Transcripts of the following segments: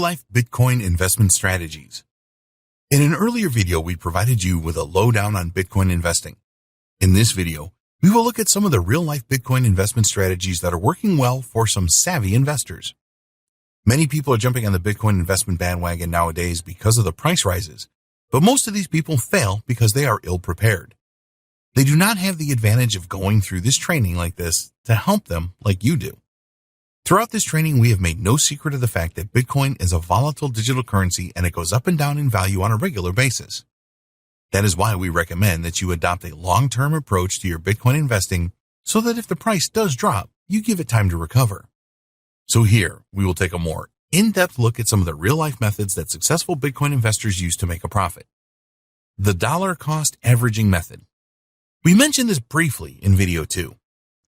real-life Bitcoin investment strategies. In an earlier video, we provided you with a lowdown on Bitcoin investing. In this video, we will look at some of the real-life Bitcoin investment strategies that are working well for some savvy investors. Many people are jumping on the Bitcoin investment bandwagon nowadays because of the price rises, but most of these people fail because they are ill-prepared. They do not have the advantage of going through this training like this to help them like you do. Throughout this training, we have made no secret of the fact that Bitcoin is a volatile digital currency and it goes up and down in value on a regular basis. That is why we recommend that you adopt a long-term approach to your Bitcoin investing so that if the price does drop, you give it time to recover. So here, we will take a more in-depth look at some of the real-life methods that successful Bitcoin investors use to make a profit. The dollar cost averaging method. We mentioned this briefly in video 2.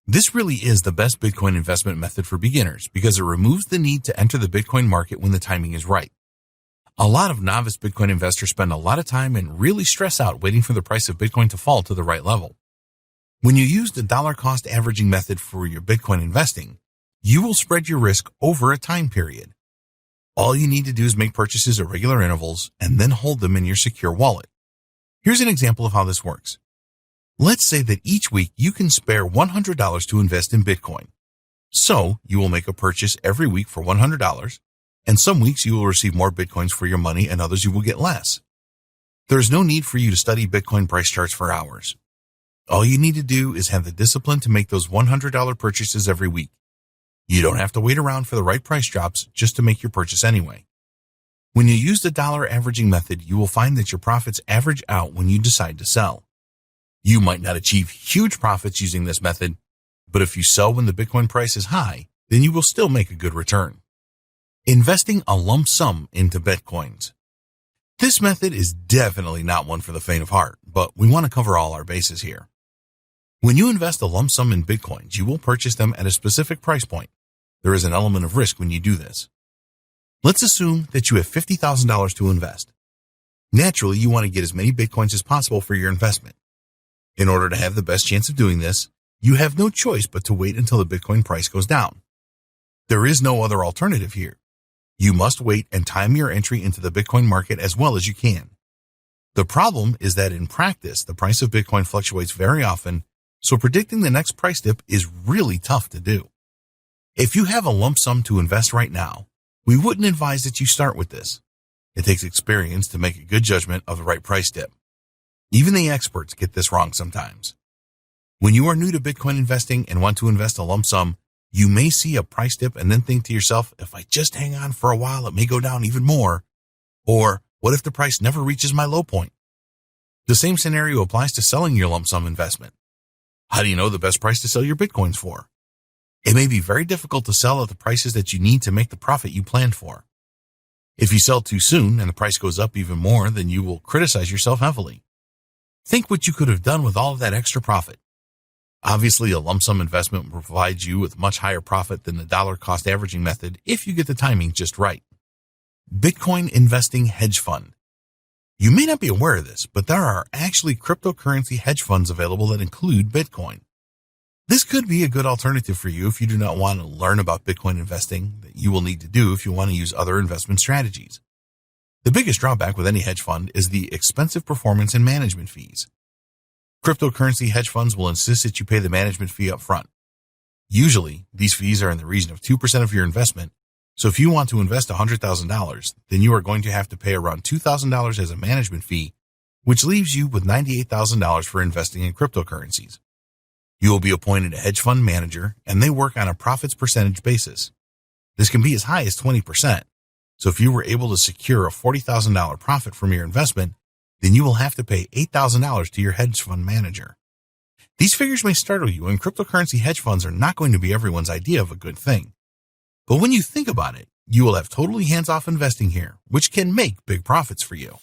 This really is the best Bitcoin investment method for beginners because it removes the need to enter the Bitcoin market when the timing is right. A lot of novice Bitcoin investors spend a lot of time and really stress out waiting for the price of Bitcoin to fall to the right level. When you use the dollar cost averaging method for your Bitcoin investing, you will spread your risk over a time period. All you need to do is make purchases at regular intervals and then hold them in your secure wallet. Here's an example of how this works. Let's say that each week you can spare $100 to invest in Bitcoin. So you will make a purchase every week for $100, and some weeks you will receive more Bitcoins for your money and others you will get less. There is no need for you to study Bitcoin price charts for hours. All you need to do is have the discipline to make those $100 purchases every week. You don't have to wait around for the right price drops just to make your purchase anyway. When you use the dollar averaging method, you will find that your profits average out when you decide to sell. You might not achieve huge profits using this method, but if you sell when the Bitcoin price is high, then you will still make a good return. Investing a lump sum into Bitcoins. This method is definitely not one for the faint of heart, but we want to cover all our bases here. When you invest a lump sum in Bitcoins, you will purchase them at a specific price point. There is an element of risk when you do this. Let's assume that you have $50,000 to invest. Naturally, you want to get as many Bitcoins as possible for your investment. In order to have the best chance of doing this, you have no choice but to wait until the Bitcoin price goes down. There is no other alternative here. You must wait and time your entry into the Bitcoin market as well as you can. The problem is that in practice, the price of Bitcoin fluctuates very often, so predicting the next price dip is really tough to do. If you have a lump sum to invest right now, we wouldn't advise that you start with this. It takes experience to make a good judgment of the right price dip. Even the experts get this wrong sometimes. When you are new to Bitcoin investing and want to invest a lump sum, you may see a price dip and then think to yourself, if I just hang on for a while, it may go down even more. Or what if the price never reaches my low point? The same scenario applies to selling your lump sum investment. How do you know the best price to sell your Bitcoins for? It may be very difficult to sell at the prices that you need to make the profit you planned for. If you sell too soon and the price goes up even more, then you will criticize yourself heavily. Think what you could have done with all of that extra profit. Obviously, a lump sum investment will provide you with much higher profit than the dollar cost averaging method if you get the timing just right. Bitcoin investing hedge fund. You may not be aware of this, but there are actually cryptocurrency hedge funds available that include Bitcoin. This could be a good alternative for you if you do not want to learn about Bitcoin investing that you will need to do if you want to use other investment strategies. The biggest drawback with any hedge fund is the expensive performance and management fees. Cryptocurrency hedge funds will insist that you pay the management fee up front. Usually, these fees are in the region of 2% of your investment, so if you want to invest $100,000, then you are going to have to pay around $2,000 as a management fee, which leaves you with $98,000 for investing in cryptocurrencies. You will be appointed a hedge fund manager, and they work on a profits percentage basis. This can be as high as 20%. So if you were able to secure a $40,000 profit from your investment, then you will have to pay $8,000 to your hedge fund manager. These figures may startle you, and cryptocurrency hedge funds are not going to be everyone's idea of a good thing. But when you think about it, you will have totally hands-off investing here, which can make big profits for you.